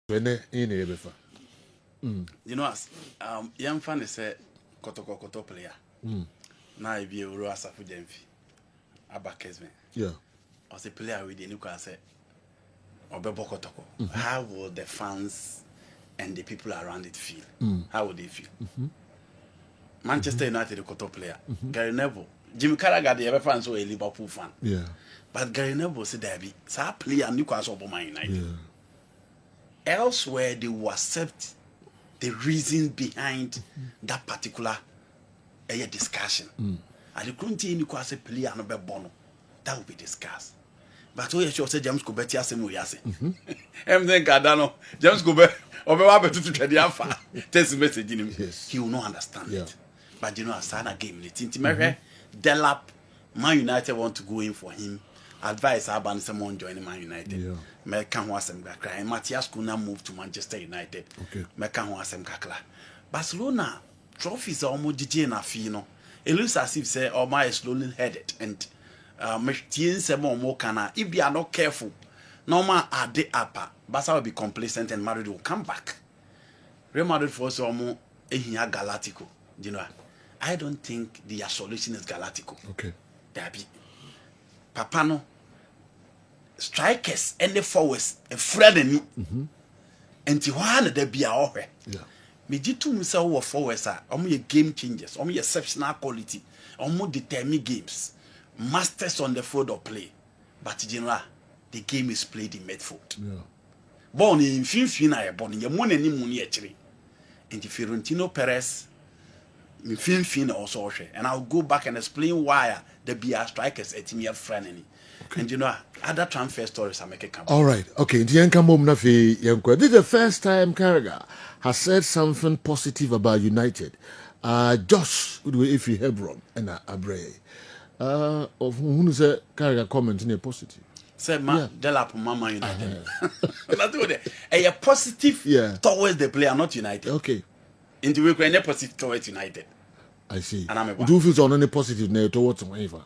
When in a befa. You know, as young fan is a koto player. Now if you were a Safu Jemfi, about Kessben. Yeah. As a player with the new say, or Bebokotoko. How will the fans and the people around it feel? How would they feel? Manchester United, a koto player. Gary Neville. Jimmy Carragher, the ever fans were a Liverpool fan. Yeah. But Gary Neville said, Derby, so I play a Newcastle over Man United. Yeah. Elsewhere, they will accept the reason behind that particular discussion. And the couldn't Newcastle player and a bono. That will be discussed. But oh, yes, you say James Corbett, yes, and we are saying. Then Cardano, James Corbett, or Baba to the Alpha, test message in him. Yes. He will not understand it. But you know, a sign game, it's intimate. Delap, Man United want to go in for him. Advice about someone joining Man United. Yeah. Mekan wasem kakra. Matthias Kuna moved to Manchester United. Okay. Mekan wasem kakra. Barcelona trophies are almost DJ na fi no. It looks as if say Omar is slowly headed and if they are not careful, normal are they upper. Barca will be complacent and Madrid will come back. Real Madrid for us almost Galactico. You know, I don't think the solution is Galactico. Okay. There be Papano strikers and the forwards a friend and you. And Tijuana there be our yeah. Me jitu misa wo forwards are game changers, exceptional quality, determine games, masters on the field of play. But general, the game is played in midfield. Yeah. Born in Finfina, born in Yamon and Muni actually. And the Fiorentino Perez, Finfina also, and I'll go back and explain why the BR strikers a team friend. Okay. And you know, other transfer stories are making come. All right. Okay. This is the first time Carragher has said something positive about United. Josh, if you have wrong, and Abre. Of who said Carragher comment in a positive. Say, Delap Mama United. A positive towards the player, not United. Okay. Into we can positive towards United. I see. And I'm a do you feel on any positive now towards whatever?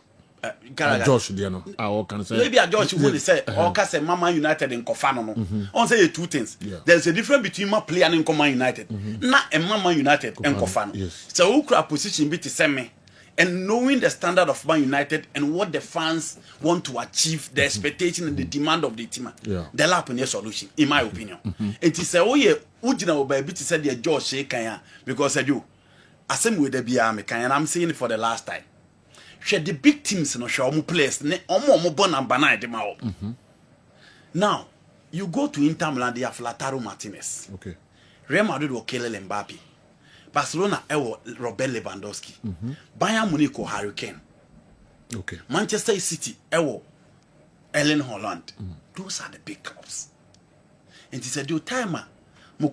Josh, you know, can say maybe a Josh would say, or can say Mama United in Kofano. On say two things. There's a difference between my player and Command United, not a Mama United and Kofano. Yes. So who could position be to send me and knowing the standard of Man United and what the fans want to achieve, the expectation and the demand of the team. The lap in your solution, in my opinion. It is a way Ujina by bit said the Josh Shea because I do. I same with the BR and I'm saying it for the last time. Share the big teams no show mu players ne omo born number 9 de ma. Now you go to Inter Milan, they have Lautaro Martinez. Okay. Real Madrid will kill Mbappe. Barcelona Robert Lewandowski. Bayern Munich or Harry Kane. Okay. Manchester City Erling Haaland. Those are the big clubs. And it's a due timer.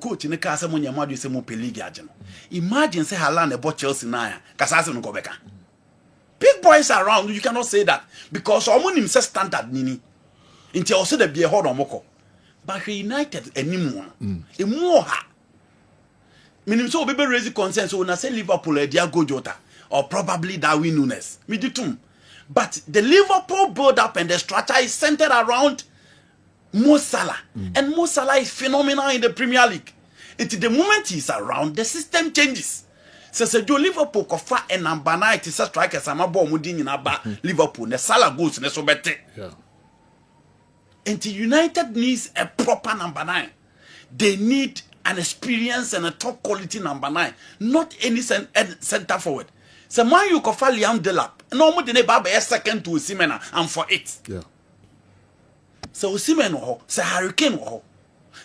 Coach in the casa when your mother say mo league agent. Imagine say Haaland about Chelsea now. Kasase no go back. Big boys around, you cannot say that because someone himself standard nini. Until also the be a hold on moko. But United anymore. A more ha. Meaning so baby raise concern so when I say Liverpool a Diego Jota or probably Darwin Núñez. Me do too. But the Liverpool build up and the structure is centered around Mo Salah. And Mo Salah is phenomenal in the Premier League. Until the moment he's around, the system changes. So do Liverpool kofa and number 9 it is a striker sama ball mudin in aba Liverpool the Salah goes ne so bete. Yeah. And United needs a proper number 9. They need an experience and a top quality number 9, not any center forward. So man you kofa Liam Delap. No more than a second to Osimhen and for it. Yeah. So Osimhen ho, so Harry Kane ho,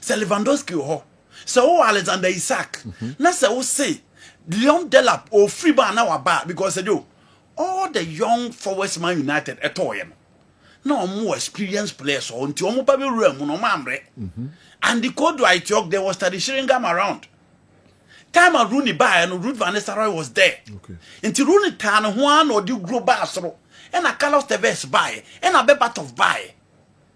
so Lewandowski ho, so Alexander Isak. Na so say Leon Delap or Freeban now about because they do all the young forwards Man United at all. No more experienced players on to Omopabi room no mamre. And the code right talk there was Teddy Sheringham around. Time of Rooney by and Ruud van Nistelrooy was there. Okay. Until Rooney Tan Juan or the Gro Basro and a Carlos Tevez by and a Bebatov by.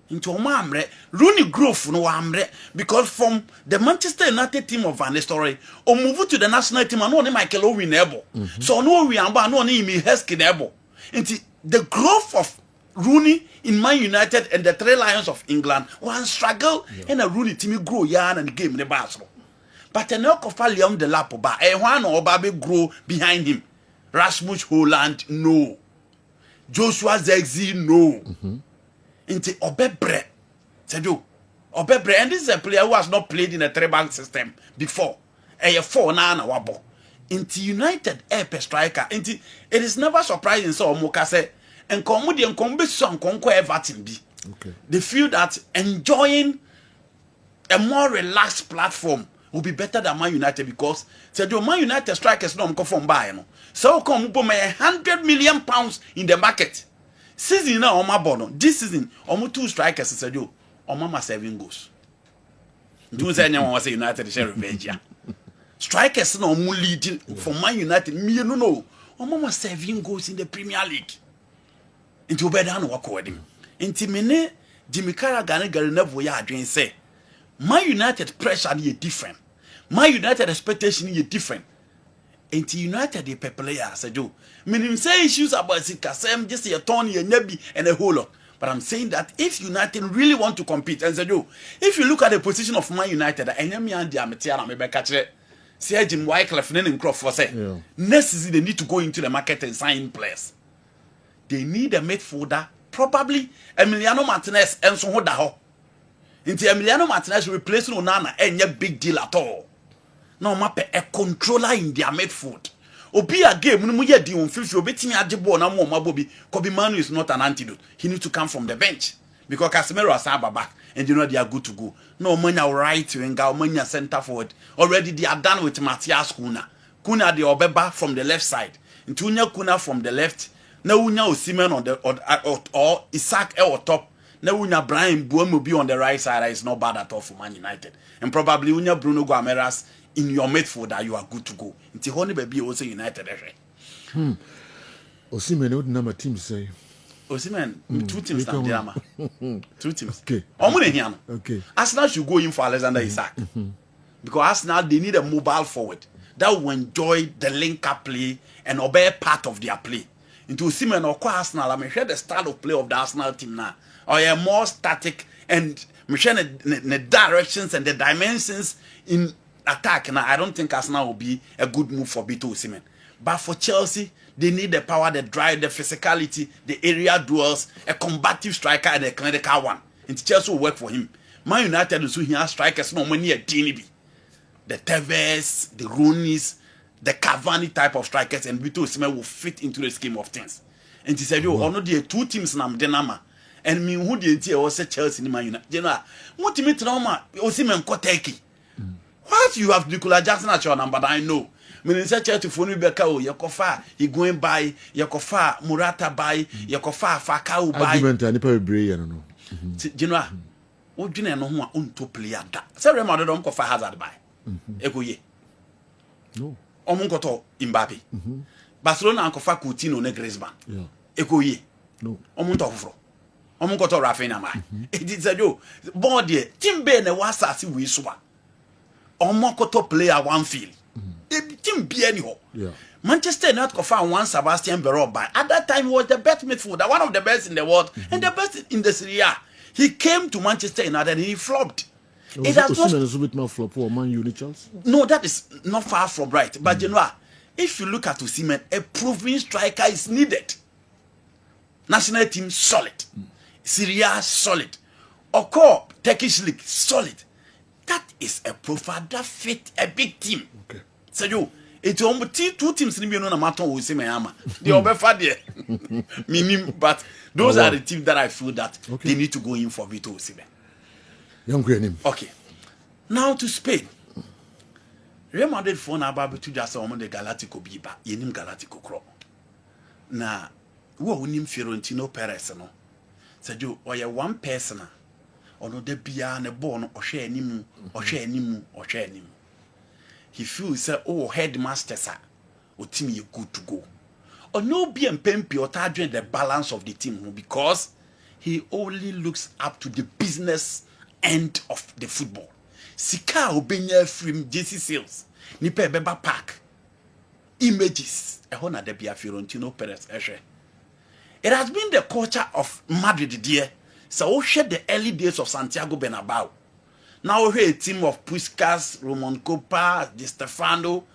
Into Mamre, Rooney Grove no amre because from the Manchester United team of Van Nistelrooy or move to the national team and no Michael Owen able. So no we are no me Heskin able. Into the growth of Rooney in Man United and the Three Lions of England one struggle and a Rooney team grow yarn and game in the Barcelona. But an Okofa Liam de Lapo ba a one or Baby grow behind him. Rasmus Holland no. Joshua Zexi no. Into Obebre. Sedu. Obebre, and this is a player who has not played in a three-back system before. A 4-9 wabo. Into United air striker. Into it is never surprising so Moka say and Komudi and Kombeson Konko Everton be. Okay. They feel that enjoying a more relaxed platform will be better than Man United because said your Man United strikers no come from buy no. So come up £100 million in the market. Season now on my bono. This season, almost 2 strikers said you on mama 7 goals. Do say anyone was United share revenge. Strikers no more leading for Man United. Me no. On mama 7 goals in the Premier League. Into better than work with him. Into mene Jimmy Carragher Gary Neville ya adwin say Man United pressure is different. Man United expectation is different. Into United the player said do. Meaning say issues about Sikasem just a Tony and Nebi and a whole lot. But I'm saying that if United really want to compete and said do, if you look at the position of Man United, enemy and the Ametiana maybe catch it. Say Jim Wycliffe and Crawford say next season they need to go into the market and sign players. They need a midfielder, probably Emiliano Martinez and so ho. Into Emiliano Martinez replacing Onana and a big deal at all. No mappe a controller in their midfield. Obi a game no ye di on fifi obetimi agebo na mo mabobi. Kobe Manu is not an antidote. He needs to come from the bench because Casemiro has back and you know they are good to go. No manya right winger, manya center forward. Already they are done with Matthias Cunha. Cunha the Obeba from the left side. Ntunya Cunha from the left. Na unya Osimhen on the or Isaac or top. Na unya Brian Buemo be on the right side. Is not bad at all for Man United. And probably unya Bruno Guimaraes in your midfield that you are good to go. Inti honey baby also United. Osimhen would number team say. Osimhen 2 teams down drama. 2 teams. Okay. Okay. Arsenal should go in for Alexander Isak. Because Arsenal they need a mobile forward that will enjoy the link-up play and obey part of their play. Into Osimhen or Arsenal, I'm sure the style of play of the Arsenal team now are more static and the directions and the dimensions in attack. Now I don't think Arsenal will be a good move for Bito Osimhen. But for Chelsea, they need the power, the drive, the physicality, the area duels, a combative striker and a clinical one. And Chelsea will work for him. Man United is who has strikers no money at DNB. The Tevez, the Rooney's, the Cavani type of strikers, and Bito Osimhen will fit into the scheme of things. And he said, "Yo, ono the 2 teams na mdenama." And me who the entire was Chelsea in Man United. You know, what to me trauma Osimhen Koteki. What you have Nicola Jackson at your number? I know. Me say Chelsea for Rebecca, Yakofa, he going by Yakofa, Murata by Yakofa, Fakao by. Argument and people brave, I don't know. You know, what do you know who are on to play at that? Say remember don't Kofa Hazard by. Ego ye. No. Omunkoto Mbappe. Barcelona and Kofa Coutinho ne Griezmann. Yeah. Ego ye. No. Omunto fro. Omunkoto Rafinha mai. It is a yo. Body Timbe ne wasasi we soa. Omunkoto player one field. Team be anyhow. Yeah. Manchester United Kofa one Sebastian Barrow by. At that time he was the best midfielder, one of the best in the world and the best in the Serie A. He came to Manchester United and he flopped. It has not a bit more flop for Man United Chelsea. No, that is not far from right. But you know, if you look at Osimhen, a proven striker is needed. National team solid, Syria solid, Oko Turkish league solid. That is a profile that fit a big team. Okay. So you, it's almost 2 teams in the matter of Osimhen ama. They are better there. Meaning, but those are the teams that I feel that they need to go in for Vito Osimhen. Okay. Now to Spain. Real Madrid phone about to just on the Galactico Biba, Yenim Galactico Cro. Na, who unim Fiorentino Perez no. Said you, or you one person, or no de bia ne born or share nimu, or share nimu, or share nimu. He feels say, oh, headmaster, sir, or team you good to go. Or no be and pempi or target the balance of the team because he only looks up to the business end of the football. Sika obenya from JC sales. Nipe beba park. Images. Ehona de bia Fiorentino Perez eshe. It has been the culture of Madrid there. So we share the early days of Santiago Bernabeu. Now we have a team of Puskas, Roman Copa, Di Stefano,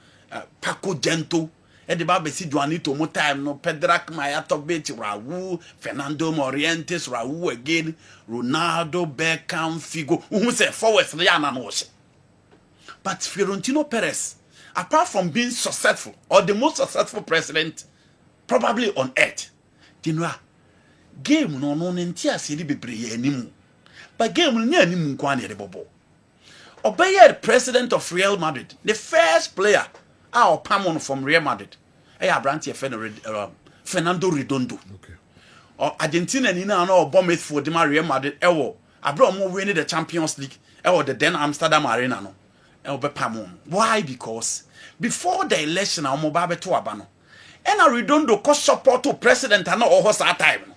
Paco Gento. And the Bible says, Juanito more time, no Pedrak Mayatovic, Raul, Fernando Morientes, Raul again, Ronaldo, Beckham, Figo. Who say forwards, Liana knows. But Florentino Perez, apart from being successful, or the most successful president probably on earth, you know, game no ntia sili bebree animu. But game no animu kwani de bobo. Obey the president of Real Madrid, the first player our Pamon from Real Madrid. Branty Fernando Redondo. Okay. Or Argentina ni na no bomb for the Real Madrid. Abro mo winning the Champions League. The then Amsterdam Arena no. Pamon. Why? Because before the election, our mobile to abano. And a Redondo cost support to president and all horse at time.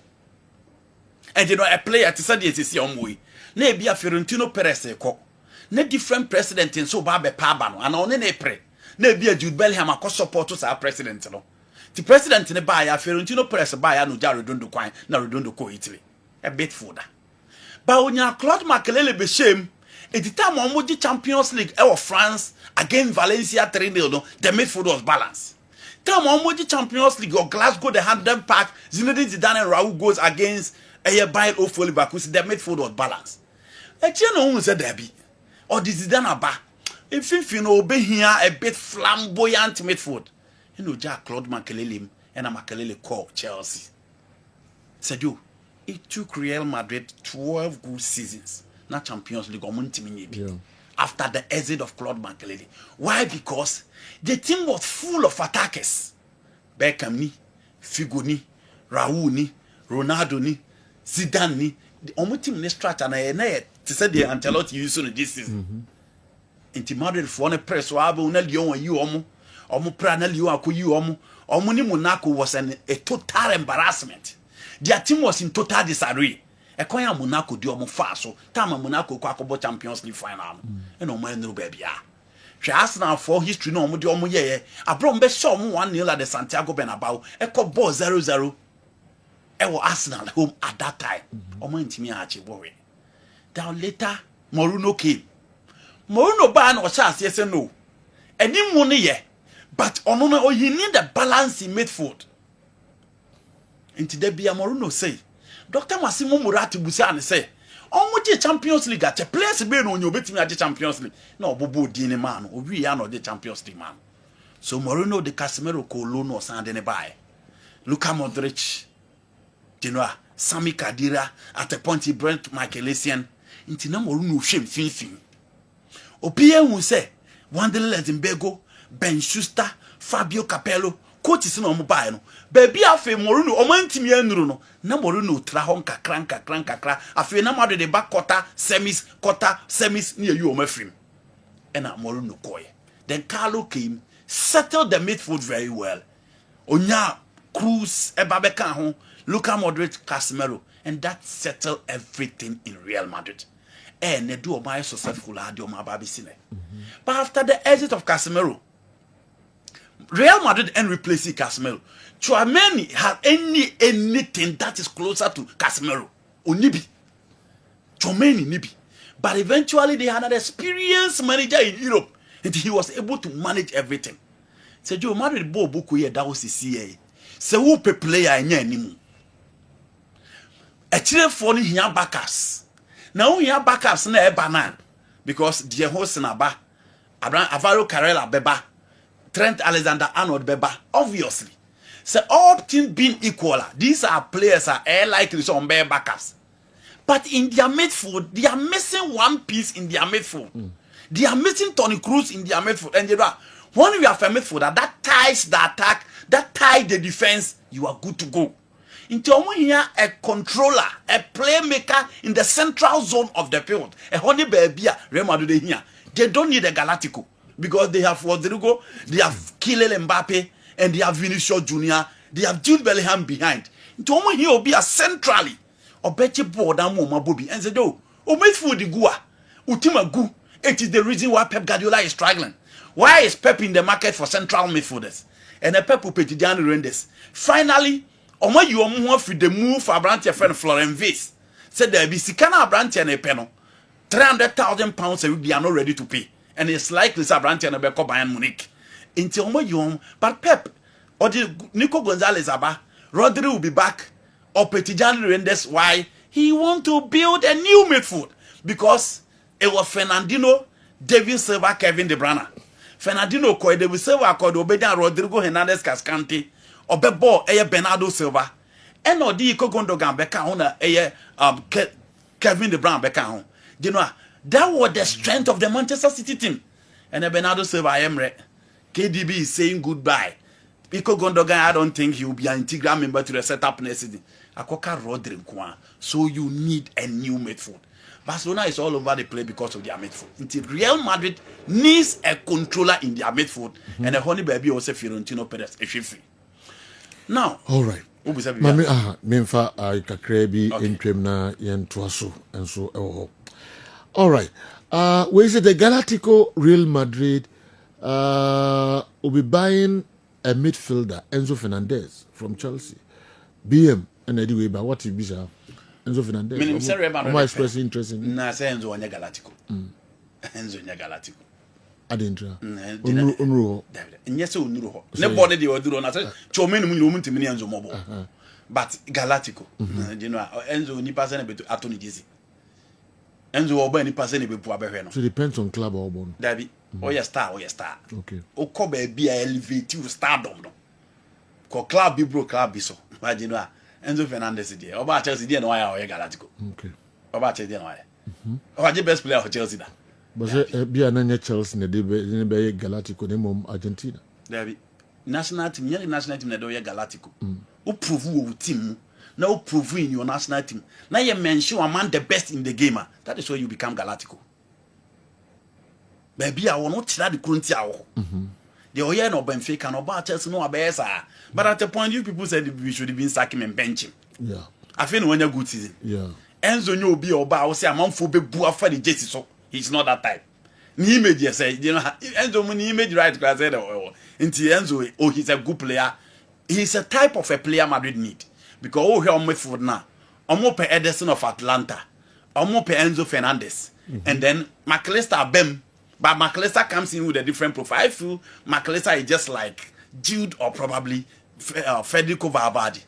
And you know, a player to say this is your way. Ne be a Fiorentino Perez ko. Ne different president in so babe pabano. And on ne pre. Ne be a Jude Bellingham a cost support to our president. No. The president in the buyer, Fiorentino Perez buyer no jar Redondo coin, na Redondo co Italy. A bit further. But when you Claude Makelele be shame, at the time on the Champions League of France against Valencia 3-0, no, the midfield was balanced. Time on the Champions League or Glasgow, the Hampden Park, Zinedine Zidane and Raul goes against Bayer of Leverkusen, the midfield was balanced. A channel said Debbie or the Zidane Abba. If you know, be here a bit flamboyant midfield. You know, Jack Claude Makelele and a Makelele call Chelsea. Said you, it took Real Madrid 12 good seasons. Not Champions League or yeah. After the exit of Claude Makelele. Why? Because the team was full of attackers. Beckham ni, Figo ni, Raul ni, Ronaldo ni, Zidane ni. The only team in the structure na to say the Ancelotti use on this season. Inti Madrid for one press wa abu na Lyon you omo pra na Lyon akọ you omo ni Monaco was a total embarrassment. Their team was in total disarray. Ekoya Monaco di omo fa so time Monaco kwa akobo Champions League final no omo enru baby a hwe Arsenal for history no omo di omo ye abro mbe show omo 1-0 at the Santiago Bernabeu eko ball 0-0 ewo Arsenal home at that time omo ntimi achi worry. Then later Mourinho came. Mourinho ba na o chance yes no eni mu ne ye but ono no you need the balance in midfield. Into the bia Mourinho say Dr. Massimo Moratti busa and say, "On the Champions League at a place be no you bet me at the Champions League. No, Bobo Dini man, or we are not the Champions League man." So Mourinho the Casemiro Colono Sandene by Luka Modric, you know, Sami Khedira at a point he brent Michael Essien. Into no Mourinho shame fin. Opie who say, Wanderers in Bego, Ben Schuster, Fabio Capello. Coach is no mobile no baby afi Mourinho o mantimi anuru no na Mourinho tra hon kakra afi na madu de back quarter semis near you o mafrim and Mourinho koye. Then Carlo came, settled the midfield very well. Onya Cruz Ebabeka ho Luka Modric Casemiro, and that settled everything in Real Madrid. And they do o my successful adio ma baby sine. But after the exit of Casemiro, Real Madrid and replacing Casemiro. Chouameni had anything that is closer to Casemiro. Onibi. Chouameni nibi. But eventually they had an experienced manager in Europe. And he was able to manage everything. Said you Madrid bo buku ye da o CCA. Se wo pe player enya animu. A chile for ni hia backups. Na wo hia backups na e banan because the host na ba Alvaro Carrera beba. Trent Alexander-Arnold Beba, obviously. So all things being equal, these are players are likely some bare backups. But in their midfield, they are missing one piece in their midfield. They are missing Toni Kroos in their midfield. And you know, when you have a midfielder that ties the attack, that ties the defense, you are good to go. Into here, a controller, a playmaker in the central zone of the field. A honey baby, Real Madrid here. They don't need a Galactico. Because they have Rodrigo, they have Kylian Mbappe, and they have Vinicius Junior, they have Jude Bellingham behind. Tomo here will be a centrally. Or bet you board and more Bobby. And said, oh, midfield the Gua, Ultima Gu. It is the reason why Pep Guardiola is struggling. Why is Pep in the market for central midfielders? And a Pep will pay Gianni Rendes. Finally, Omo yi omo ho fi the move for Abrantia friend Florent Vase. Said there be sikana Abrantia ne peno. 300,000 pounds a week they are not ready to pay. And it's likely Abrantia na be call Bayern Munich. Inti omo yi but Pep or the Nico Gonzalez aba, Rodri will be back. Or Petitjean Rendes, why he want to build a new midfield because it was Fernandinho, David Silva, Kevin De Bruyne. Fernandinho ko David Silva ko Obedan Rodrigo Hernandez Cascante, Obebo Bernardo Silva. And no di ko Gundogan beka hona Kevin De Bruyne beka hon. You know that was the strength of the Manchester City team. And Bernardo Silva Emre KDB is saying goodbye. Iko Gundogan, I don't think he will be an integral member to the setup next season. Akoka Rodri Nkwa. So you need a new midfield. Barcelona is all over the place because of their midfield. Until Real Madrid needs a controller in their midfield, and a honey baby also Fiorentino Perez free. Now, all right. Mami memfa kakra bi entwem na yentoaso enso ewo. All right. We say the Galactico Real Madrid will be buying a midfielder, Enzo Fernandez from Chelsea. BM and anyway, but what he be Enzo Fernandez. Am I expressing interest in? Na say Enzo anya Galactico. Enzo anya Galactico. Adintra. Unru. Nyese unuru ho. Ne body dey oduro na say chomenu mu lomu ntimi Enzo mobo. But Galactico. You know Enzo ni pass na beto atoni dizi. Enzo oba ni pass na bepu abehwe no. So it depends on club or bon. Dabi. Oya star. Okay. Oko ba bia elevate you stardom no. Ko club bi bro club bi so. Imagine no Enzo Fernandez dey. Oba Chelsea dey no why Oya Galactico. Okay. Oba Chelsea dey no why. Oba the best player for Chelsea da. But bia na Chelsea na dey be Galactico na mom Argentina. Dabi. National team, your national team na dey Galactico. Who prove wo team na who prove in your national team. Now you mention among the best in the game. That is where you become Galactico. Baby, I will not tell the current hour. The Oya no Benfica no bar Chelsea no abesa. But at the point you people said we should have been sacking him and bench him. Yeah. I think when a good season. Yeah. Enzo no be oba I say among for be bua for the jersey so he's not that type. Ni image say you know Enzo money image right because I said into Enzo he's a good player. He's a type of a player Madrid need. Because oh here midfield now. Omo pe Ederson of Atlanta. Omo pe Enzo Fernandez. And then McAllister Bem. But McAllister comes in with a different profile. I feel McAllister is just like Jude or probably Federico Valverde.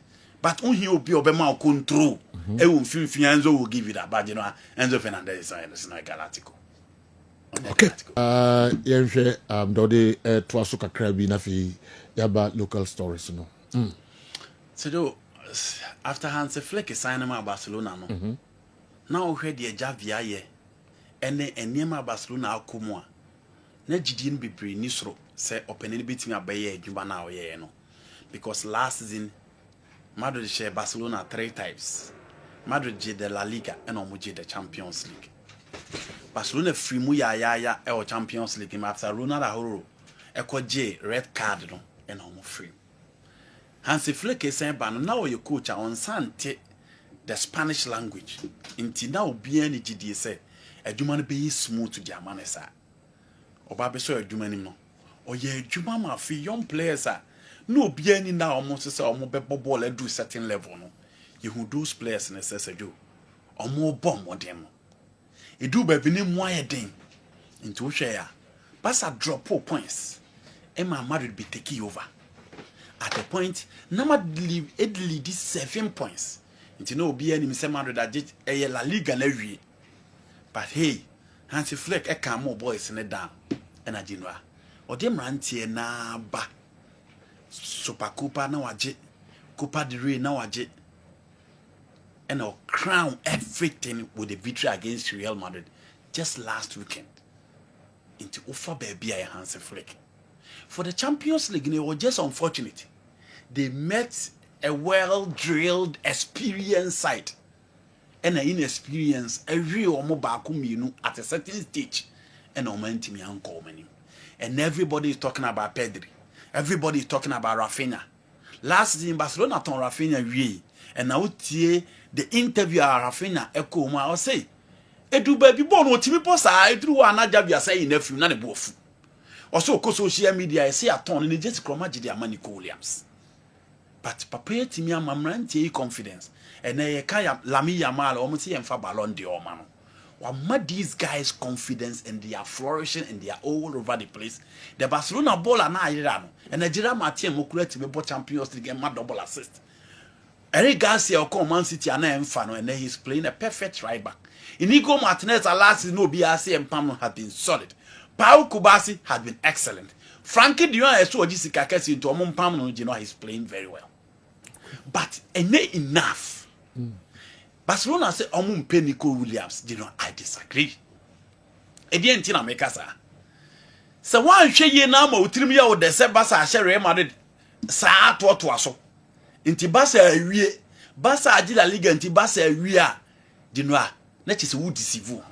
But when he will be Obama control, it will feel Enzo will give you that. But you know, Enzo Fernandez is not Galactico. Okay. Yenhwe dode twaso kakra bi na fi yaba local stories no. So after Hansi Flick sign him at Barcelona no. Now we heard the Javia ye. Ene enema Barcelona akomo a na gidie no bebre ni soro se openeni betimi abaye adwuma na oye no because last season Madrid share Barcelona 3 times. Madrid did the La Liga and omo the Champions League. Barcelona free mu ya e Champions League after Ronald Ahoro e ko je red card no and omo free. Hansi Flick say ba no na oye coach on sante the Spanish language. Inti na obi ani gidie say adwuma no be smooth to their manesa. Oba be so adwuma nim no. Oye adwuma ma fi young players a no obi ani na almost say omo be ball at do certain level no. You who those players necessary do. Omo bomb modem. E do be bi ni mu ayeden. Into wo hwe ya. Barca drop 4 points. Emma Madrid be taking over. At the point, na Madrid lead 7 points. Into no obi ani me say Madrid that La Liga na wie. But hey, Hansi Flick eka more boys in the down. And I didn't know. Or them rantie na ba. Super Copa na waje. Copa del Rey na waje. And I'll crown everything with a victory against Real Madrid just last weekend. Into offer baby Hansi Flick. For the Champions League, it was just unfortunate. They met a well-drilled, experienced side. And an inexperience, a real mobile at a certain stage, and momentum uncle many. And everybody is talking about Pedri. Everybody is talking about Rafinha. Last season, Barcelona ton Rafinha really. And now the interview of Rafinha echo ma say, Edu baby born what me posa, Edu anajabia say nephew na ne bofu. Also, social media, I say a ton in the just chromagy the Manico Williams. but papa yetimi amamrantie confidence and ye ka Lami Yamal almost see emfa Ballon d'Or man. What these guys confidence and they are flourishing and they are all over the place. The Barcelona ball are now and Nigeria Martin Mokure to be Champions League and double assist. Eric Garcia or Man City and Enfano, and then he's playing a perfect right back. Inigo Martinez, alas, no BRC and Pamon have been solid. Pau Kubasi has been excellent. Frankie Dion is so Jessica Kessi into Amon Pamon, you know, he's playing very well. But enough. Barcelona say Omun pay Nico Williams. You know, I disagree. Edian Tina Mekasa. So one share ye na ma utrim ya o de se Barca share Real Madrid sa to aso. Inti Barca awie. Barca agi la Liga inti Barca awie a. You know, na chese wo deceive.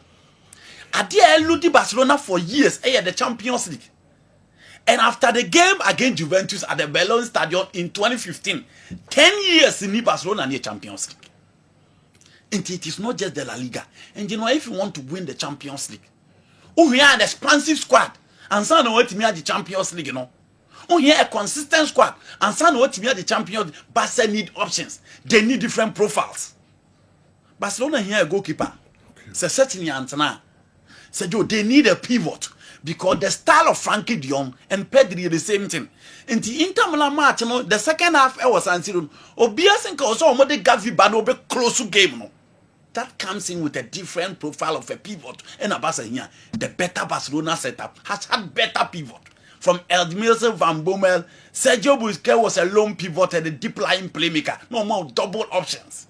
Ade eludi Barcelona for years the Champions League. And after the game against Juventus at the Bellon Stadium in 2015, 10 years in Barcelona near Champions League. And it is not just the La Liga. And you know, if you want to win the Champions League, oh, we have an expansive squad. And some what me the Champions League, you know. Oh, yeah, a consistent squad. And some what me the Champions League. Barca need options. They need different profiles. Barcelona here a goalkeeper. So certainly Antana. So they need a pivot. Because the style of Frankie Dion and Pedri the same thing. In the Inter Milan match, you know, the second half was answered. Obiasenka also almost Gavi Bano be close to game. No? That comes in with a different profile of a pivot. And Abasa here, the better Barcelona setup has had better pivot. From Eldmilson, Van Bommel, Sergio Busquets was a lone pivot and a deep lying playmaker. No more double options.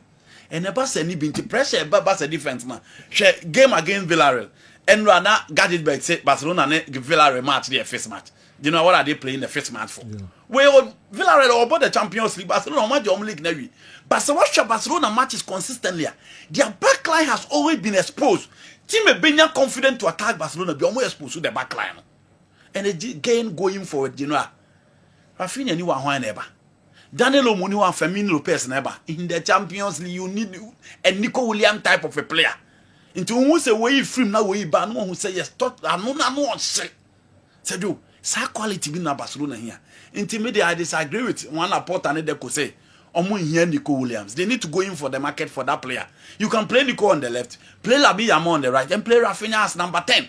And Abasa need been to pressure Barca defense now. Game against Villarreal. And Rana Gadgetberg said Barcelona give Villarreal match their first match. Do you know what are they playing the first match for? Yeah. Well, Villarreal about the Champions League, Barcelona match the league never. But so what Barcelona matches consistently. Their backline has always been exposed. Team have been confident to attack Barcelona, be almost exposed to the backline. And again going forward, you know. Rafinha knew one never. Daniel Omoni and Fermin Lopez never. In the Champions League, you need a Nico Williams type of a player. Into who say way free now way ban who say yes talk no say do sa quality be na Barcelona here. Intimate I disagree with one report and they could say omo here Nico Williams. They need to go in for the market for that player. You can play Nico on the left, play Labi Yama on the right, and play Rafinha as number 10.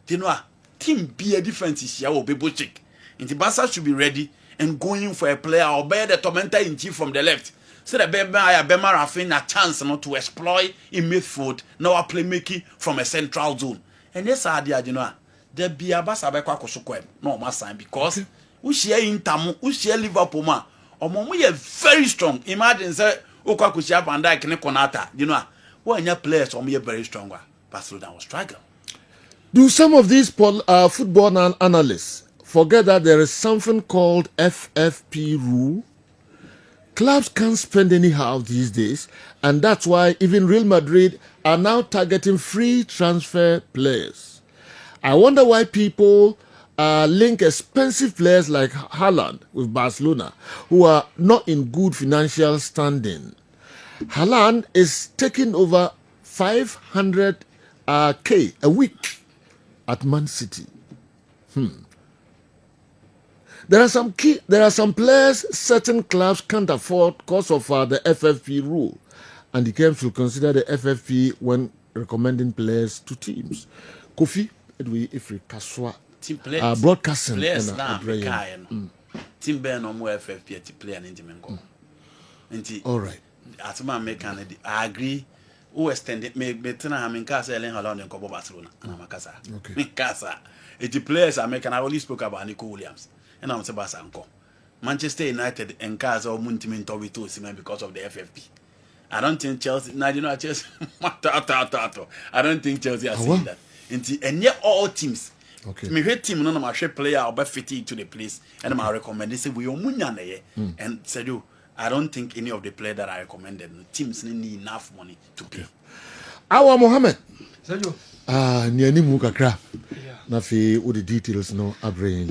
You know team be a difference is here will be check. Inti Barca should be ready and going for a player or bear the tormentor in chief from the left. So the Bema Rafinha a chance not to exploit in midfield now a playmaking from a central zone. And yes, idea, you know, there be a Barca be kwa no my sign because we share Inter, we share Liverpool man. Or we are very strong. Imagine say Okwa Kushia Van Dijk and Konata, you know, when your players are very strong. Barcelona was struggling. Do some of these football analysts forget that there is something called FFP rule? Clubs can't spend anyhow these days, and that's why even Real Madrid are now targeting free transfer players. I wonder why people link expensive players like Haaland with Barcelona, who are not in good financial standing. Haaland is taking over 500K a week at Man City. There are some players certain clubs can't afford because of the FFP rule, and the Kerm should consider the FFP when recommending players to teams. Kofi, Ifri Kaswa, broadcasting players now team Ben no more FFP to play an intimate. All right. As man make I agree. Who extended me tena hamin kasa Ellen Holland and Kobo Barcelona and Makasa. Okay. Kasa. The players I make and I only spoke about Nico Williams. And I'm Sebastian. Manchester United and Casa or Muntimin Tobito because of the FFP. I don't think Chelsea. Now you know Chelsea. I don't think Chelsea has seen that. And yet all teams. Okay. Me hate team no my player or fit into the place and I recommend they say we omunya and said you I don't think any of the players that I recommended teams need enough money to pay. Our Mohammed. Sadio. Niani mukakra. Na fi with the details no abrain.